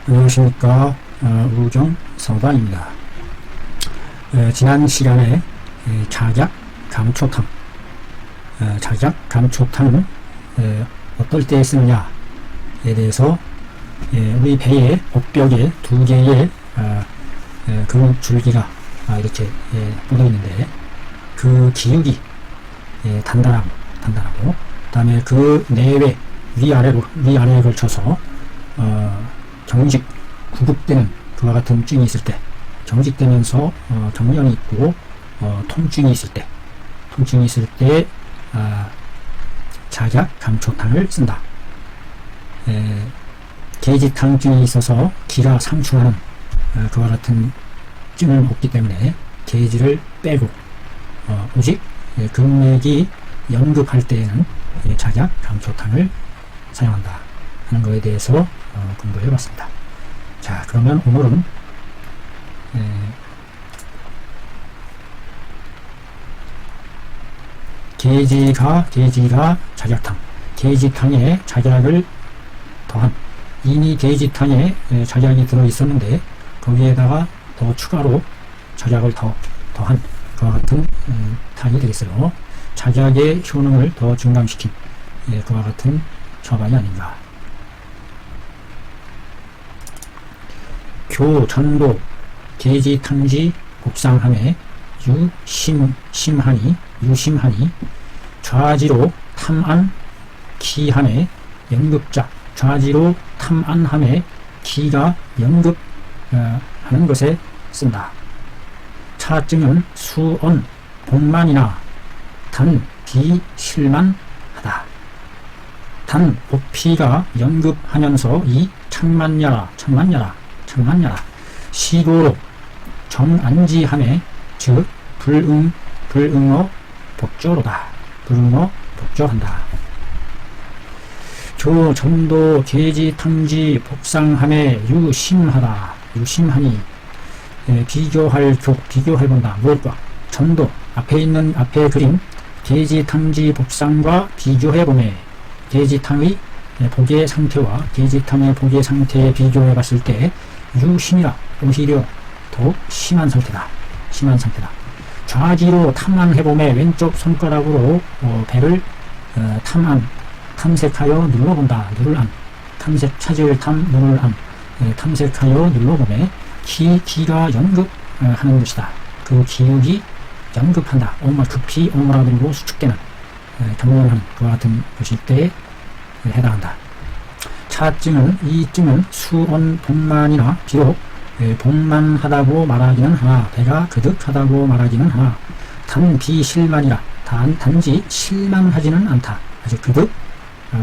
안녕하십니까. 우정 서방입니다. 지난 시간에 자작 감초탕, 자작 감초탕은 어떨 때 쓰느냐에 대해서 우리 배의 목벽에 두 개의 그 줄기가 이렇게 뻗어 있는데 그 기울기 단단하고 그 다음에 그 내외 위아래에 걸쳐서 정직 구급되는 그와 같은 증이 있을 때, 정직되면서 정령이 있고 통증이 있을 때 자작 감초탕을 쓴다. 계지탕증이 있어서 기가 상충하는 그와 같은 증은 없기 때문에 계지를 빼고 오직 금맥이 연급할 때에는 자작 감초탕을 사용한다 하는 것에 대해서 공부해 봤습니다. 자, 그러면 오늘은 계지가 자작탕, 계지탕에 자작을 더한, 이미 계지탕에 자작이 들어 있었는데 거기에다가 더 추가로 자작을 더한 그와 같은 탕이 되겠어요. 자작의 효능을 더 증강시킨 그와 같은 처방이 아닌가. 교전도 계지탕지 복상함에 유심하니 좌지로 탐안 기함에 연급자, 좌지로 탐안함에 기가 연급하는 것에 쓴다. 차증은 수언 복만이나 단 비실만하다. 단 복피가 연급하면서 이 창만야라 시도로 정안지함에 즉 불응어 복조한다. 교전도 계지탕지 복상함에 유심하니 비교해본다. 무엇과? 전도 앞에 그린 계지탕지 복상과 비교해보매 계지탕의 복의 상태와 계지탕의 복의 상태에 비교해 봤을 때 유심이라 오히려 더욱 심한 상태다. 좌지로 탐안해보매 왼쪽 손가락으로 배를 탐색하여 눌러본다. 찾을 눈을 탐색하여 눌러보매 기가 연급하는 것이다. 그 기육이 연급한다. 급히 오므라들고 수축되는 경련하는 그와 같은 것일 때에 해당한다. 이 증은 수언 복만이나 비록 복만하다고 말하기는 하나, 배가 그득하다고 말하기는 하나, 단 비실만이라 단지 실만하지는 않다. 아주 그득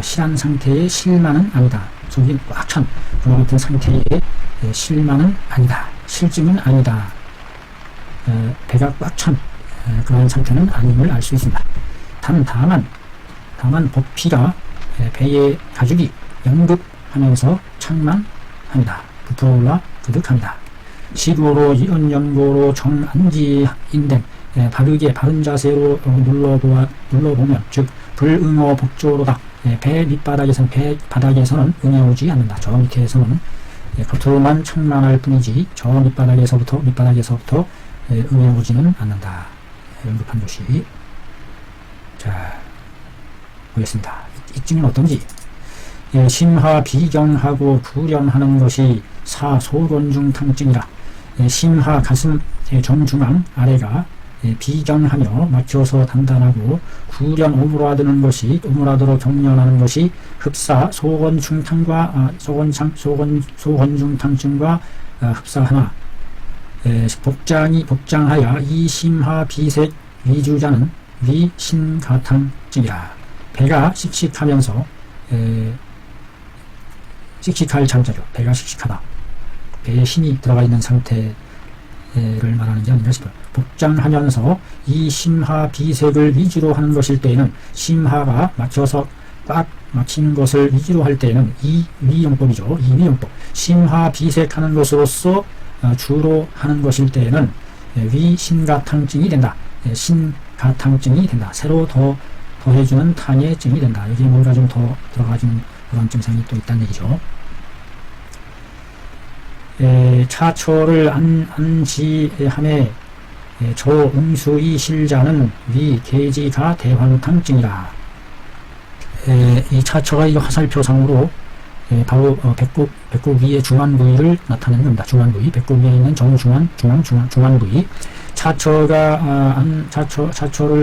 실한 상태의 실만은 아니다. 속이 꽉 찬 그런 같은 상태의 실만은 아니다. 실증은 아니다. 배가 꽉 찬 그런 상태는 아님을 알 수 있습니다. 다만 복피가 배의 가죽이 연급하면서 창만합니다. 부풀어올라 그득합니다. 시도로 연고로 정안지인된 바른 자세로 눌러보면 즉 불응어 복조로다. 배 바닥에서는 응해오지 않는다. 저 밑에서는 겉으로만 창만할 뿐이지 저 밑바닥에서부터 응해오지는 않는다. 연급한 것이. 자, 보겠습니다. 이 증은 어떤지. 심하 비경하고 불연하는 것이 소곤중탕증이라. 심하 가슴 정중앙 아래가 비경하며 막혀서 단단하고 구련 오므라드는 것이 오므라드로 경련하는 것이 흡사 소곤중탕과 소곤중탕증과 흡사하나 복장하여 이 심하 비색 위주자는 위신가탕증이라. 배가 씩씩하면서 씩씩할 잠자죠. 배가 씩씩하다. 배에 힘이 들어가 있는 상태를 말하는 게 아니라 싶어요. 복장하면서 이 심하 비색을 위주로 하는 것일 때에는 심하가 막혀서 꽉 막히는 것을 위주로 할 때에는 이 위용법이죠. 이 위용법. 심하 비색하는 것으로서 주로 하는 것일 때에는 위신가탕증이 된다. 신가탕증이 된다. 새로 더해주는 탕의 증이 된다. 여기에 뭔가 좀 더 들어가주는 그런 증상이 또 있다는 얘기죠. 차처를 안지함에 저 응수의 실자는 위 계지가 대환탕증이라. 이 차처가 이 화살표상으로 바로 배꼽 위의 중안 부위를 나타내는 겁니다. 중안 부위, 배꼽 위에 있는 정중안, 중안 부위. 차처를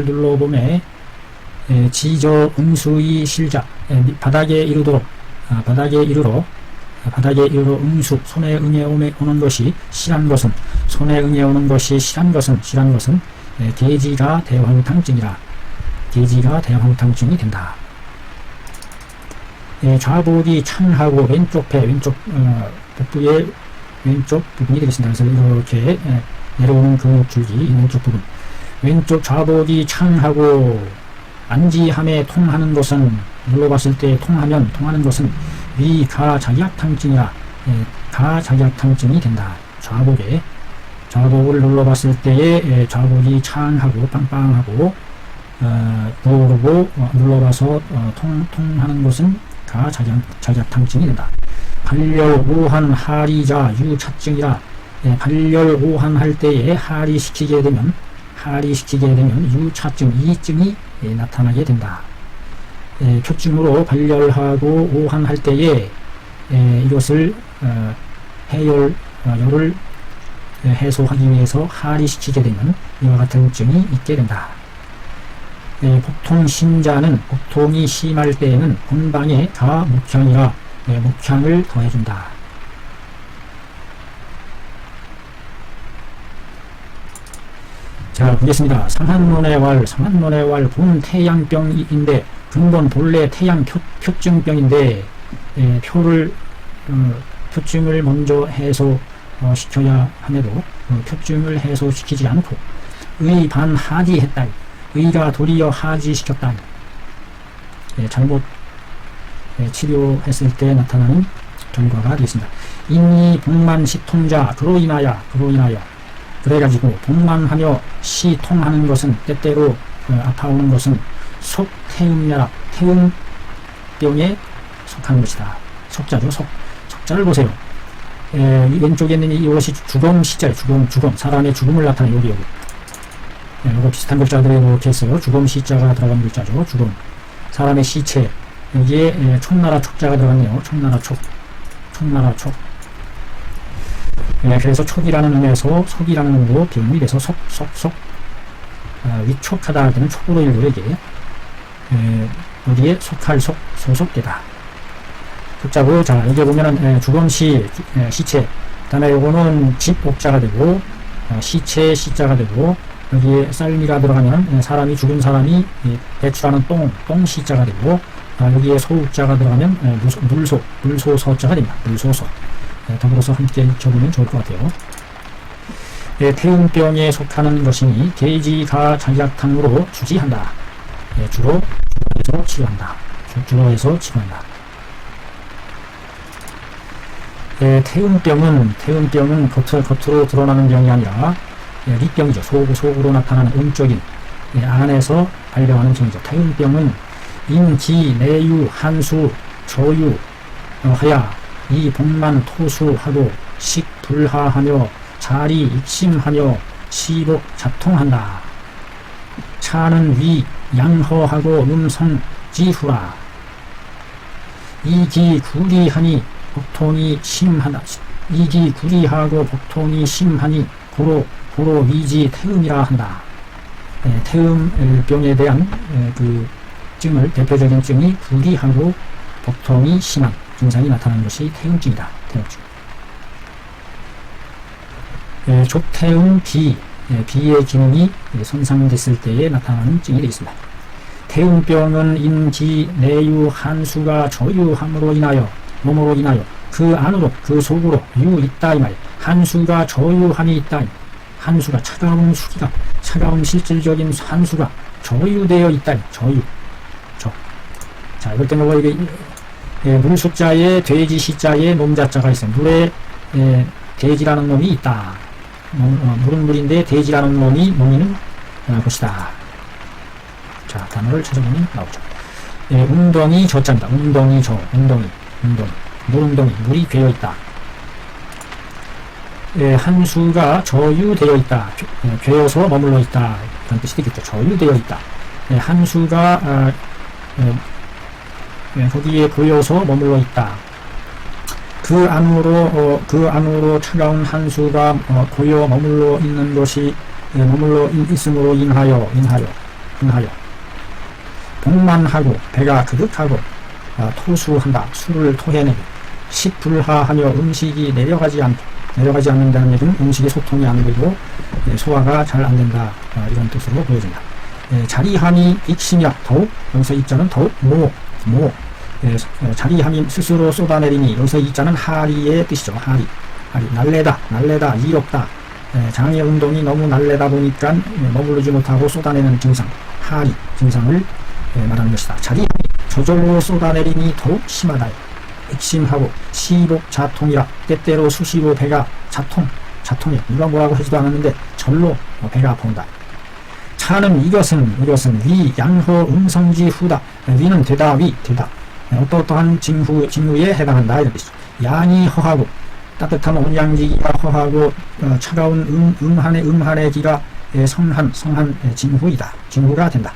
눌러보면 지저 응수의 실자, 바닥에 이르러 응수, 손에 응해 오는 것이 실한 것은, 계지가 대황탕증이라. 계지가 대황탕증이 된다. 좌복이 창하고 왼쪽 배, 복부의 왼쪽 부분이 되겠습니다. 그래서 이렇게 내려오는 근육줄기 왼쪽 부분, 왼쪽 좌복이 창하고 안지함에 통하는 것은, 눌러봤을 때 통하는 것은 위 가자기압탕증이라. 가자기압탕증이 된다. 좌복을 눌러봤을 때에 좌복이 창하고 빵빵하고 누르고 눌러봐서 통하는 것은 가자기압탕증이 된다. 발열오한 하리자 유차증이라. 발열오한 할 때에 하리시키게 되면 유차증, 이증이 나타나게 된다. 표증으로 발열하고 오한할 때에 이것을 열을 해소하기 위해서 하리시키게 되면 이와 같은 증이 있게 된다. 복통 신자는 복통이 심할 때에는 본방에 가목향이라. 목향을 더해준다. 자, 보겠습니다. 상한론의 왈 본 태양병인데, 근본 본래 태양 표증병인데, 표증을 먼저 해소시켜야 함에도 표증을 해소시키지 않고 의 반하지했다. 의가 도리어 하지시켰다. 잘못 치료했을 때 나타나는 결과가 되겠습니다. 인이 복만 시통자 그로 인하여 그래가지고 복만하며 시통하는 것은, 때때로 아파오는 것은 속태음야라. 태음병에 속하는 것이다. 속자죠. 속자를 보세요. 왼쪽에 있는 이것이 주검시자예요. 주검. 사람의 죽음을 나타내요. 여기. 이거 비슷한 글자들이 이렇게 있어요. 주검시자가 들어간 글자죠. 주검. 사람의 시체. 여기에 촉나라 촉자가 들어갔네요. 촉나라 촉. 그래서 촉이라는 의미에서 속이라는 의미로 비음이 돼서 속. 위촉하다 할 때는 촉으로 읽어요. 이게. 여기에 속할 소속되다. 속자고, 자, 여기 보면은 주검시, 시체. 그 다음에 요거는 집옥자가 되고, 시체 시자가 되고, 여기에 쌀미가 들어가면 사람이, 죽은 사람이 배출하는 똥 시자가 되고, 여기에 소자가 들어가면 물소 서자가 됩니다. 물소서. 더불어서 함께 읽혀보면 좋을 것 같아요. 태음병에 속하는 것이니 계지가 자기약탕으로 주지한다. 주로 해서 치료한다. 태음병은 겉으로 드러나는 병이 아니라 리병이죠. 속으로 나타나는 음적인 안에서 발병하는 병이죠. 태음병은 인지 내유 한수 저유 하야 이 복만 토수하고 식불하하며 자리 익심하며 시복 자통한다. 차는 위 양허하고 음성지후라. 이기구리하니 복통이 심하다. 이기구리하고 복통이 심하니 고로 위지 태음이라 한다. 태음병에 대한 그 증을, 대표적인 증이 구리하고 복통이 심한 증상이 나타나는 것이 태음증이다. 족태음 비의 기능이 손상됐을 때에 나타나는 증이 되겠습니다. 태음병은 인지 내유 한수가 저유함으로 인하여 그 안으로 그 속으로 유 있다 이 말. 한수가 저유함이 있다. 한수가 차가운 실질적인 한수가 저유되어 있다. 자, 이럴 때는 이게 물숫자에 돼지 시자에 놈자자가 있어요. 물에 돼지라는 놈이 있다. 물은 물인데 돼지라는 놈이는 것이다. 자, 단어를 찾아보면 나오죠. 웅덩이 저자입니다. 웅덩이, 물웅덩이, 물이 괴어 있다. 한수가 저유되어 있다. 괴어서 머물러 있다. 그런 뜻이 되겠죠. 저유되어 있다. 한수가 거기에 고여서 머물러 있다. 그 안으로 차가운 한수가 고여 머물러 있는 것이 머물러 있음으로 인하여 복만하고 배가 그득하고 토수한다. 술을 토해내고 식불하하며 음식이 내려가지 않는다는 얘기는 음식이 소통이 안 되고 소화가 잘 안 된다. 이런 뜻으로 보여진다. 자리함이 익심이라 더욱, 여기서 이자는 더욱 자리함이 스스로 쏟아내리니, 여기서 이자는 하리의 뜻이죠. 하리 날래다 이롭다. 장의 운동이 너무 날래다 보니까 머무르지 못하고 쏟아내는 증상, 하리 증상을 말하는 것이다. 자리함이 저절로 쏟아내리니 더욱 심하다. 익심하고 시복자통이라, 때때로 수시로 배가 자통이 누가 뭐라고 하지도 않았는데 절로 배가 아파온다. 차는 이것은 위 양호 음성지 후다. 위는 되다. 어떠한 징후에 해당한다. 이런 뜻이죠. 양이 허하고 따뜻한 온양지기가 허하고 차가운 음한의 기가 성한 징후가 된다.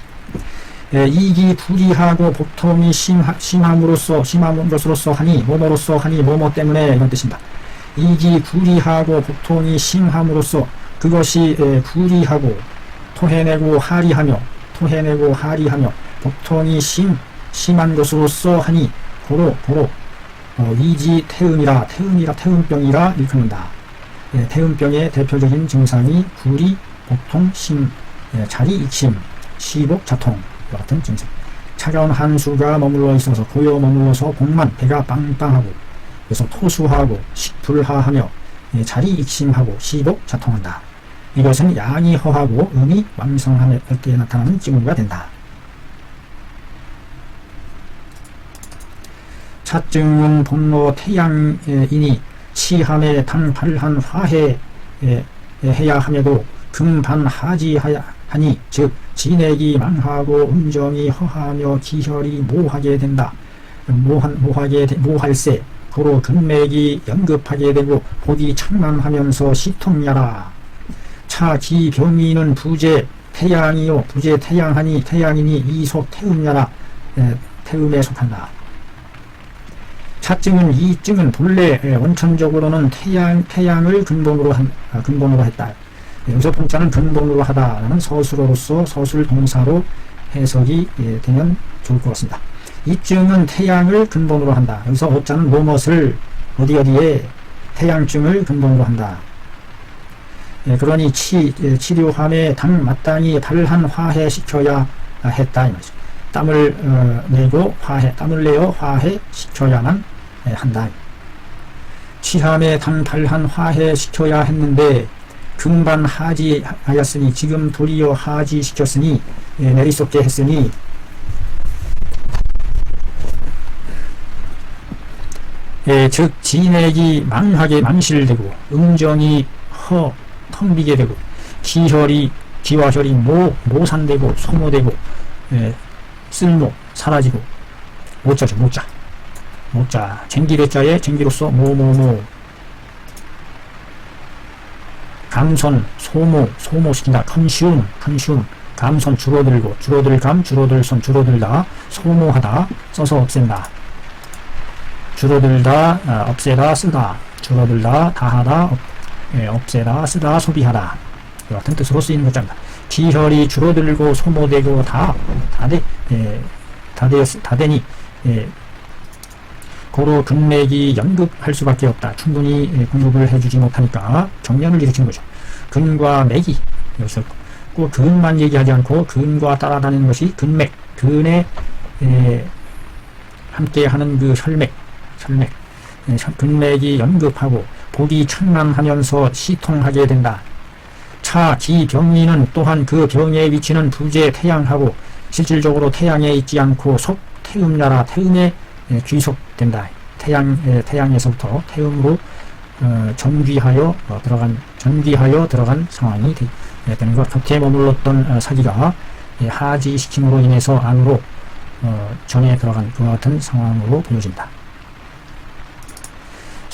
이기 불이하고 보통이 심함으로써 하니 뭐뭐 때문에 이런 뜻입니다. 이기 불이하고 보통이 심함으로써 그것이 불이하고 토해내고 하리하며 보통이 심한 것으로서 하니 고로 위지 태음병이라 일컫는다. 태음병의 대표적인 증상이 불이, 보통, 자리 익심, 시복, 자통 같은 증상. 차가운 한수가 머물러 있어서 고여 머물러서 복만 배가 빵빵하고, 그래서 토수하고 식불하하며 자리 익심하고 시복, 자통한다. 이것은 양이 허하고 음이 왕성할 때 나타나는 징후가 된다. 차증은 본로 태양이니 치함에 당발한 화해 해야 함에도 금반하지하니, 즉 진액이 망하고 음정이 허하며 기혈이 모하게 된다. 모할세 고로 근맥이 연급하게 되고 복이 창만하면서 시통야라. 차기 병이는 부재 태양이요 부재 태양이니 이속 태음야라. 태음에 속한다. 차증은 이증은 본래 원천적으로는 태양을 근본으로 했다. 여기서 본자는 근본으로 하다라는 서술어로서 서술 동사로 해석이 되면 좋을 것 같습니다. 이증은 태양을 근본으로 한다. 여기서 어자는 무엇을 어디에 태양증을 근본으로 한다. 그러니 치료함에 마땅히 발한 화해시켜야 했다. 이 말이죠. 땀을 내어 화해시켜야만 한다. 치함에 발한 화해시켜야 했는데 금반 하지하였으니, 지금 도리어 하지시켰으니, 내리쏟게 했으니, 즉 진액이 망실되고 음정이 텅비게 되고 기와혈이 모산되고 소모되고 쓸모 사라지고, 모자죠. 모자 쟁기배자에 쟁기로서 모모모, 감손 소모시킨다. 컨슘 감손 줄어들고, 줄어들감 줄어들손 줄어들다, 소모하다 써서 없앤다. 줄어들다 없애다 쓰다, 줄어들다 다하다 없애다 쓰다 소비하다, 이 같은 뜻으로 쓰이는 것입니다. 기혈이 줄어들고 소모되고 다되니 고로 근맥이 연급할 수밖에 없다. 충분히 공급을 해주지 못하니까 경련을 일으키는 거죠. 근과 맥이, 여기서 꼭 근만 얘기하지 않고 근과 따라다니는 것이 근맥, 근에 함께하는 그 혈맥, 근맥이 연급하고 복이 창만하면서 시통하게 된다. 기 병리는 또한 그 병의 위치는 부재 태양하고 실질적으로 태양에 있지 않고 속 태음나라 태음에 귀속된다. 태양에서부터 태음으로 전귀하여 들어간 상황이 되는 것. 곁에 머물렀던 사기가 하지시킴으로 인해서 안으로 전에 들어간 그와 같은 상황으로 보여진다.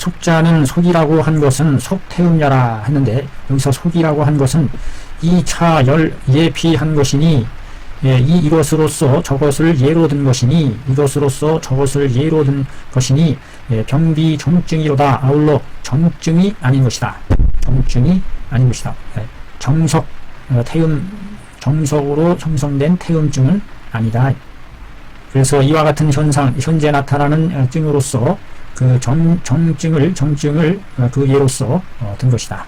속자는 속이라고 한 것은 속태음야라 했는데, 여기서 속이라고 한 것은 2차 열 예피한 것이니, 이것으로서 저것을 예로 든 것이니, 이것으로서 저것을 예로 든 것이니, 병비 정증이로다. 아울러 정증이 아닌 것이다. 정증이 아닌 것이다. 정석, 태음, 정석으로 형성된 태음증은 아니다. 그래서 이와 같은 현상, 현재 나타나는 증으로서 그 정증을 그 예로서 든 것이다.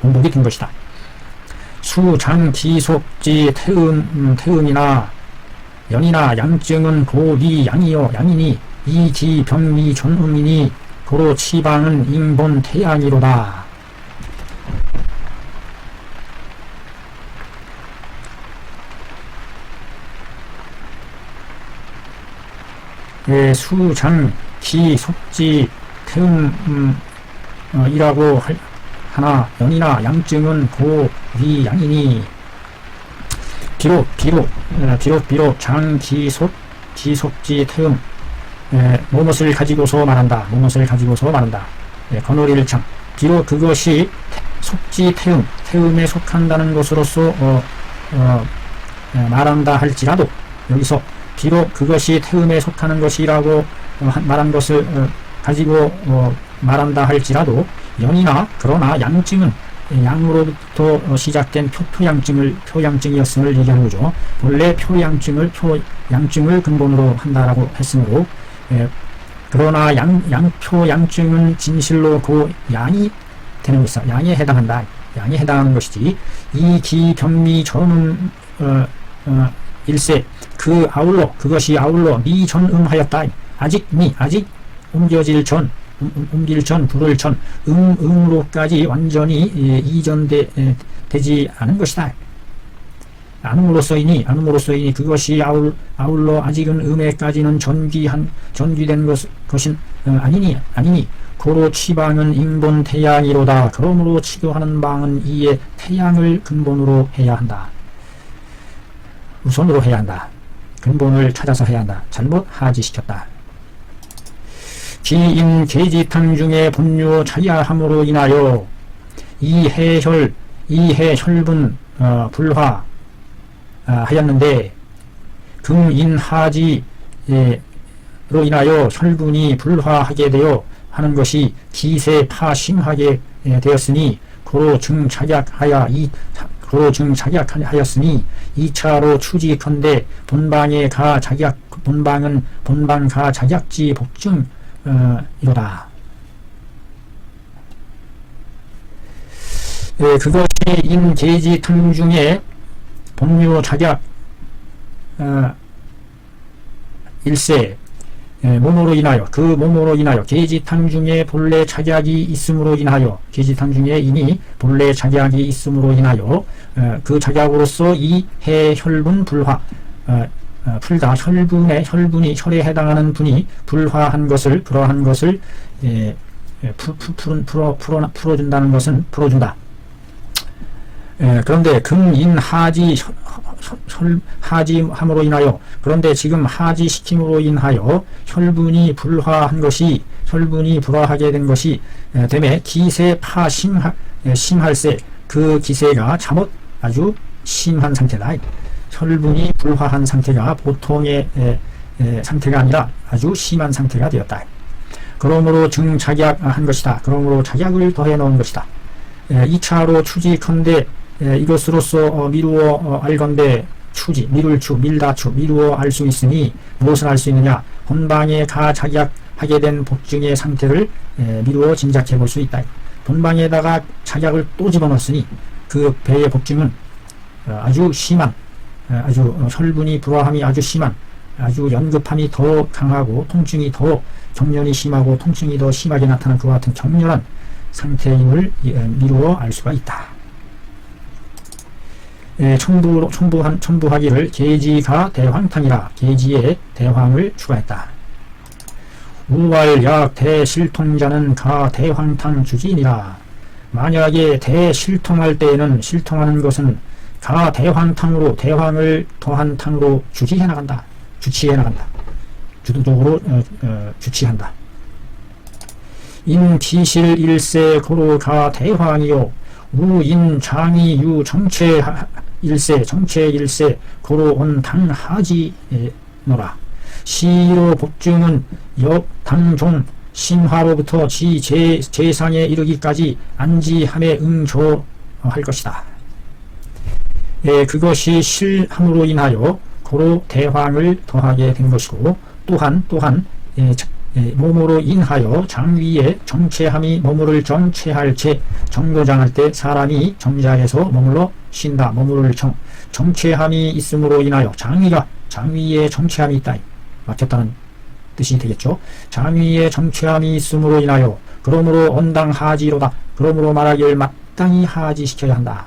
공복이 든 것이다. 수, 장, 기, 속, 지, 태음이나 연이나 양증은 고, 리, 양이요, 양이니, 이, 기, 병, 미, 전음이니, 고로 치방은 인본 태양이로다. 수, 장, 기, 속지, 태음, 이라고 하나, 연이나 양증은 고, 위, 양이니, 비록, 장, 기, 속, 지, 속지, 태음, 무엇을 가지고서 말한다. 무엇을 가지고서 말한다. 건어리를 창. 비록 그것이 속지, 태음에 속한다는 것으로서, 말한다 할지라도, 여기서 비록 그것이 태음에 속하는 것이라고 말한 것을 가지고 말한다 할지라도 연이나 그러나 양증은 양으로부터 시작된 표양증이었음을 얘기하는 거죠. 본래 양증을 근본으로 한다라고 했으므로 그러나 양증은 진실로 그 양이 되는 것이다. 양에 해당한다. 양에 해당하는 것이지 이 기병미 전음 일세 그것이 아울러 미전음하였다. 아직 옮길 전 불을 전 음으로까지 완전히 이전되지 않은 것이다. 않음으로써이니 그것이 아울러 아직은 음에까지는 전귀된 것은 아니니 고로 치방은 인본 태양이로다. 그러므로 치료하는 방은 이에 태양을 근본으로 해야 한다. 우선으로 해야 한다. 근본을 찾아서 해야 한다. 잘못 하지시켰다. 기인 계지탕 중에 본유 자야함으로 인하여 이해혈분 불화 하였는데 금인하지로 인하여 혈분이 불화하게 되어 하는 것이 기세파심하게 되었으니 고로 증작하였으니 2차로 추지컨대 본방은 가 작약지 복증 이로다. 그것이 인계지 탕 중에 본유 작약 일세 몸으로 인하여 계지탕 중에 본래 작약이 있음으로 인하여 계지탕 중에 이미 본래 작약이 있음으로 인하여 그 작약으로서 이 해혈분 불화 풀다 혈분이 혈에 해당하는 분이 불화한 것을 그러한 것을 풀어준다는 것은 풀어준다. 그런데 하지함으로 인하여 그런데 지금 하지시킴으로 인하여 혈분이 불화하게 된 것이 되매 기세파 심할세 그 기세가 잘못 아주 심한 상태다. 혈분이 불화한 상태가 보통의 상태가 아니라 아주 심한 상태가 되었다. 그러므로 증작약한 것이다. 그러므로 작약을 더해 놓은 것이다. 2차로 추지컨대 이것으로서 미루어 알건대 미루어 알 수 있으니 무엇을 알 수 있느냐? 본방에 가 작약하게 된 복증의 상태를 미루어 짐작해 볼 수 있다. 본방에다가 작약을 또 집어넣었으니 그 배의 복증은 아주 심한 아주 혈분이 불화함이 아주 심한 아주 연급함이 더 강하고 통증이 더 경련이 심하고 통증이 더 심하게 나타난 그와 같은 격렬한 상태임을 미루어 알 수가 있다. 첨부하기를 계지가 대황탕이라 계지에 대황을 추가했다. 우왈약 대실통자는 가 대황탕 주지니라. 만약에 대실통할 때에는 실통하는 것은 가 대황탕으로 대황을 더한 탕으로 주치해 나간다. 주도적으로 주치한다. 인기실 일세 고로가 대황이요 우인장이 유정체 일세 정체 일세 고로온 당하지노라. 시로 복중은 역당종 심화로부터 제상에 이르기까지 안지함에 응조할 것이다. 그것이 실함으로 인하여 고로 대황을 더하게 된 것이고 또한 몸으로 인하여 장위에 정체함이 머무를 정체할 제 정거장할 때 사람이 정자에서 머물러 쉰다. 머무를 정체함이 있음으로 인하여 장위에 정체함이 있다. 막혔다는 뜻이 되겠죠. 장위에 정체함이 있음으로 인하여 그러므로 언당하지로다. 그러므로 말하길 마땅히 하지시켜야 한다.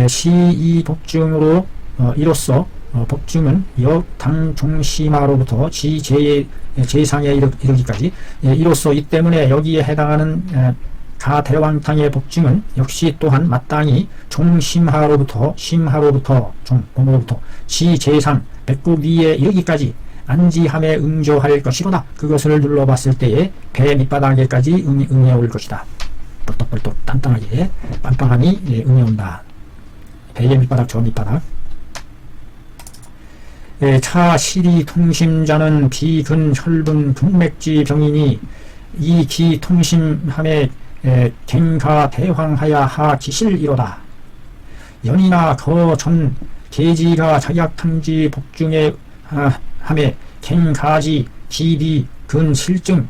시이 복중으로 이로써 복중은 역당종심화로부터 제상에 이르기까지 이로써 이 때문에 여기에 해당하는 가대왕탕의 복중은 역시 또한 마땅히 종심화로부터 종범으로부터 지제상 배꼽 위에 이르기까지 안지함에 응조할 것이로다. 그것을 눌러봤을 때에 배 밑바닥에까지 응해올 것이다. 뻘떡뻘떡 단단하게 빵빵함이 응해온다. 배의 밑바닥 저 밑바닥. 차 실이 통심자는 비근 혈분 동맥지 병이니 이 기 통심함에 갱가 대황하야 하 기실이로다. 연이나 거전 계지가 자약탕지 복중에 함에 갱가지 기비 근 실증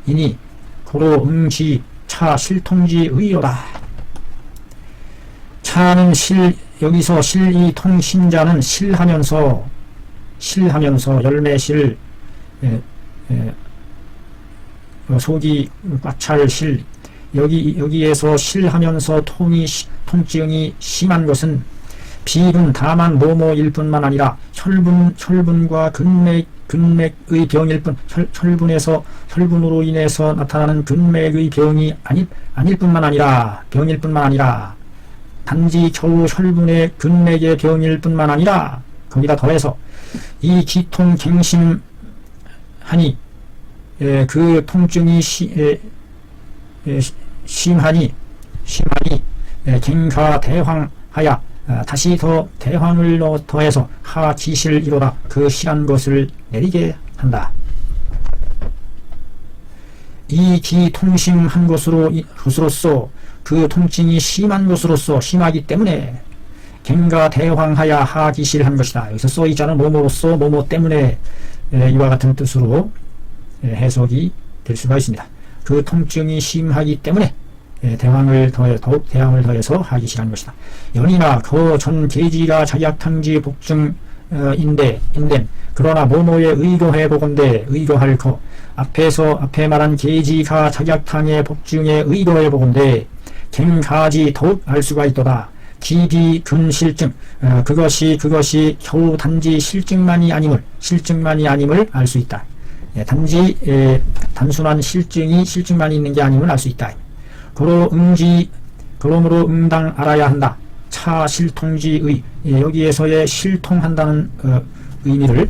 이니 고로 응지 차 실통지 의로다. 차는 여기서 실이 통신자는 실하면서 열매실 속이 꽉 찰 실 여기에서 실하면서 통증이 심한 것은 비분 다만 모모일 뿐만 아니라 혈분과 근맥의 병일 뿐 혈분으로 인해서 나타나는 근맥의 병이 아닐 뿐만 아니라 단지 겨우 혈분의 근맥의 병일 뿐만 아니라 거기다 더해서 이 기통갱심하니 그 통증이 심하니 갱가대황하야 다시 더 대황을 더해서 하기실이로다. 그 실한 것을 내리게 한다. 이 기통심한 것으로서 그 통증이 심한 것으로서 심하기 때문에 갱가 대황하야 하기실한 것이다. 여기서 써있자는 뭐뭐로서 뭐뭐 때문에 이와 같은 뜻으로 해석이 될 수가 있습니다. 그 통증이 심하기 때문에 더욱 대황을 더해서 하기실한 것이다. 연이나 거전 계지가 자약탕지 복중인데 그러나 뭐뭐에 의거해 보건대 의거할 거 앞에 말한 계지가 자약탕의 복중에 의거해 보건대 갱가지 더욱 알 수가 있도다. 기비 근실증 그것이 겨우 단지 실증만이 아님을 알 수 있다. 단지 단순한 실증만이 있는 게 아님을 알 수 있다. 그러므로 응당 알아야 한다. 차 실통지의 여기에서의 실통한다는 의미를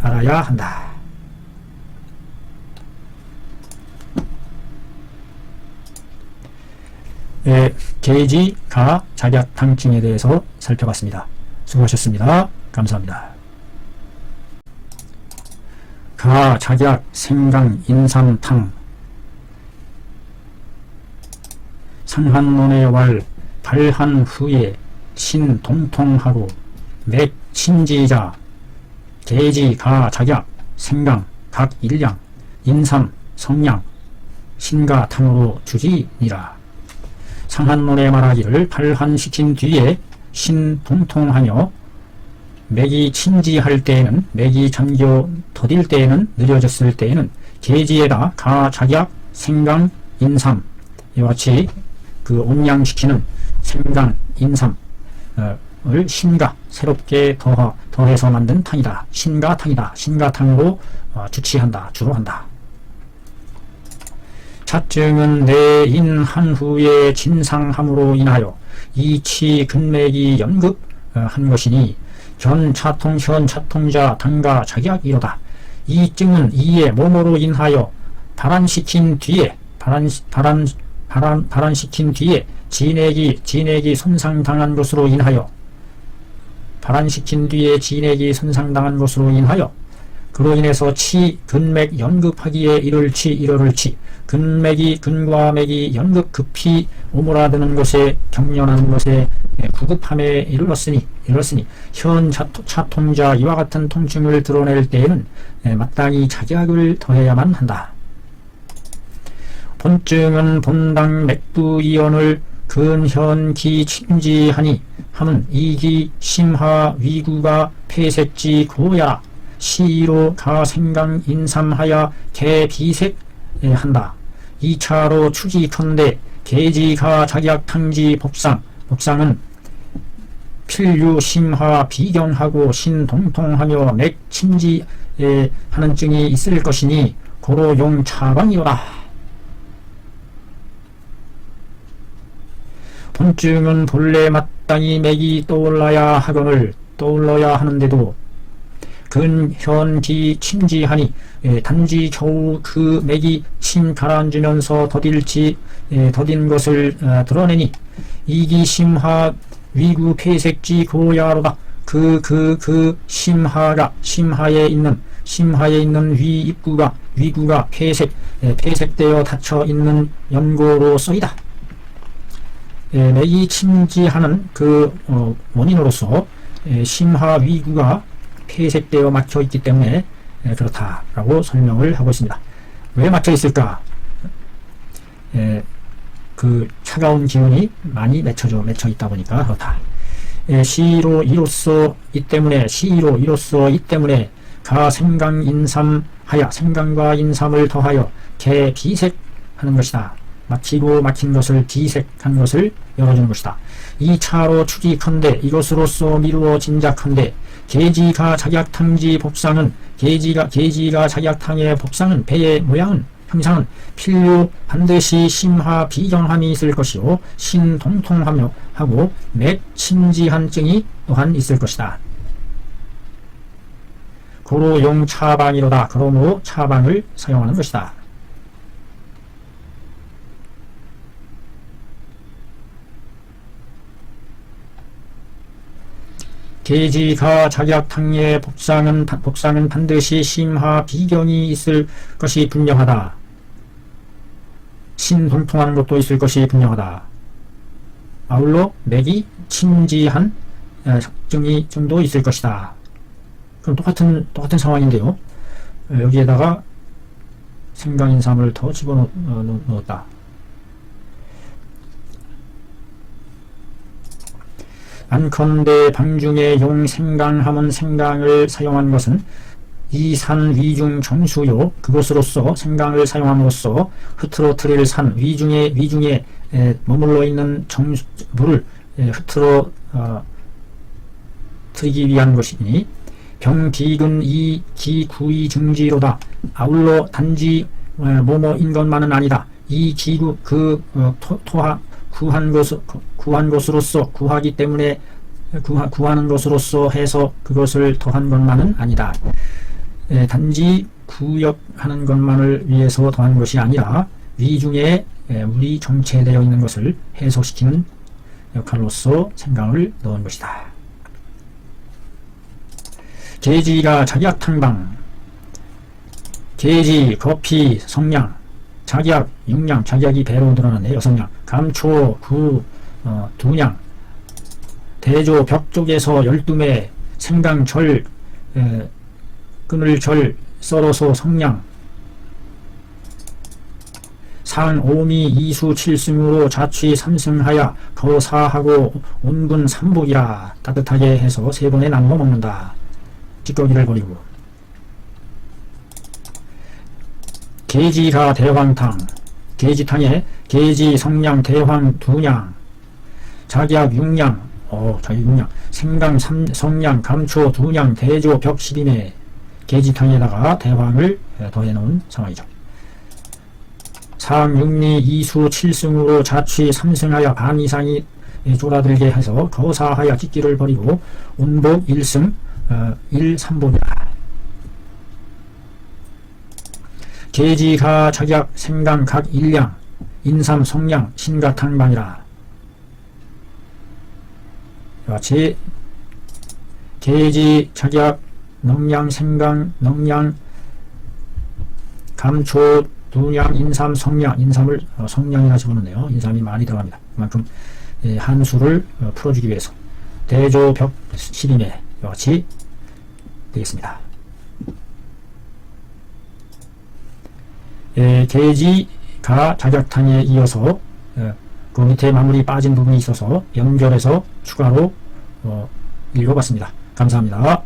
알아야 한다. 계지, 가, 자약탕증에 대해서 살펴봤습니다. 수고하셨습니다. 감사합니다. 가, 자약, 생강, 인삼, 탕 상한론의 왈, 발한 후에 신동통하고 맥, 신지자 계지, 가, 자약, 생강, 각, 일량, 인삼, 성량, 신가, 탕으로 주지니라. 상한론에 말하기를 발한시킨 뒤에 신동통하며 맥이 친지할 때에는 맥이 잠겨 더딜 때에는 느려졌을 때에는 계지에다 가, 자약, 생강, 인삼 이와 같이 그 온양시키는 생강, 인삼을 신가 새롭게 더해서 만든 탕이다. 신가탕이다. 신가탕으로 주로 한다. 차증은 내인한 후에 진상함으로 인하여 이치 근맥이 연급한 것이니 현 차통자 당가 자약이로다. 이 증은 이에 뭐뭐로 인하여 발안시킨 뒤에 발안시킨 뒤에 진액이 손상당한 것으로 인하여 발안시킨 뒤에 진액이 손상당한 것으로 인하여 그로 인해서 근맥 연급하기에 이를 근맥이 근과 맥이 연급 급히 오므라드는 것에 경련하는 것에 구급함에 이르렀으니 현 차통자 이와 같은 통증을 드러낼 때에는 마땅히 작약을 더해야만 한다. 본증은 본당 맥부이언을 근현기 침지하니 함은 이기 심하 위구가 폐색지 고야라 시로 가생강 인삼하여 개비색한다. 2차로 추지컨대 계지가 작약탕지 복상은 필류 심화 비경하고 신동통하며 맥침지하는 증이 있을 것이니 고로 용차방이로다. 본증은 본래 마땅히 맥이 떠올라야 하는데도 근현기 침지하니 단지 겨우 그 맥이 침 가라앉으면서 더딘 것을 드러내니 이기심하 위구 폐색지 고야로다. 심하에 있는 위구가 폐색되어 닫혀 있는 연고로 쏘이다. 맥이 침지하는 그 원인으로서 심하 위구가 폐색되어 막혀 있기 때문에 그렇다라고 설명을 하고 있습니다. 왜 막혀 있을까? 그 차가운 기운이 많이 맺혀 있다 보니까 그렇다. 시로 이로써 이 때문에 가 생강 인삼하여 생강과 인삼을 더하여 개 비색하는 것이다. 막힌 것을 비색한 것을 열어주는 것이다. 2차로 추기컨대 이것으로서 미루어 짐작컨대 계지가 작약탕지 복상은 계지가 작약탕의 복상은 배의 모양은 형상은 필요 반드시 심화 비경함이 있을 것이요 신동통하며 하고 맥침지한 증이 또한 있을 것이다. 고로 용 차방이로다. 그러므로 차방을 사용하는 것이다. 계지가 작약탕의 복상은 반드시 심화 비경이 있을 것이 분명하다. 신동통하는 것도 있을 것이 분명하다. 아울러 맥이 침지한 증도 있을 것이다. 그럼 똑같은 상황인데요. 여기에다가 생강인삼을 더 집어넣었다. 안컨대 방중에 용 생강함은 생강을 사용한 것은 이산 위중 정수요 그것으로서 생강을 사용함으로써 흐트러뜨릴 산 위중에 머물러 있는 물을 흐트러 트이기 위한 것이니 병비근 이 기구이 증지로다. 아울러 단지 뭐뭐인 것만은 아니다. 이 기구 구한 것으로서 구하기 때문에 구하는 것으로서 해서 그것을 더한 것만은 아니다. 단지 구역하는 것만을 위해서 더한 것이 아니라 위중에 물이 정체되어 있는 것을 해소시키는 역할로서 생강을 넣은 것이다. 계지가 작약탕방 계지, 거피, 성냥 작약, 6냥, 작약이 배로 늘어났네. 6냥, 감초, 구, 2냥, 대조, 벽 쪽에서 12매, 생강, 절, 끈을 절, 썰어서 성냥, 상, 오미, 이수, 칠승으로 자취 3승하여 거사하고 온군 3복이라 따뜻하게 해서 3번에 나누어 먹는다. 찌꺼기를 버리고. 계지가 대황탕 계지탕에 계지, 성냥, 대황 2냥 작약 6냥 작약 6냥 생강, 성냥, 감초 2냥 대조, 벽 12매 계지탕에다가 대황을 더해 놓은 상황이죠. 상, 육리, 이수, 7승으로 자취 3승하여 반 이상이 쪼라들게 해서 거사하여 찢기를 버리고 온복 1승 1, 3복이다. 계지가 작약 생강 각 일량 인삼 성량 신가탕방이라. 같이 계지 작약 농량 생강 농량 감초 두량 인삼 성량 인삼을 성량이라 집어넣네요. 인삼이 많이 들어갑니다. 그만큼 한수를 풀어주기 위해서 대조벽 12매 같이 되겠습니다. 계지가 작약탕에 이어서 그 밑에 마무리 빠진 부분이 있어서 연결해서 추가로 읽어봤습니다. 감사합니다.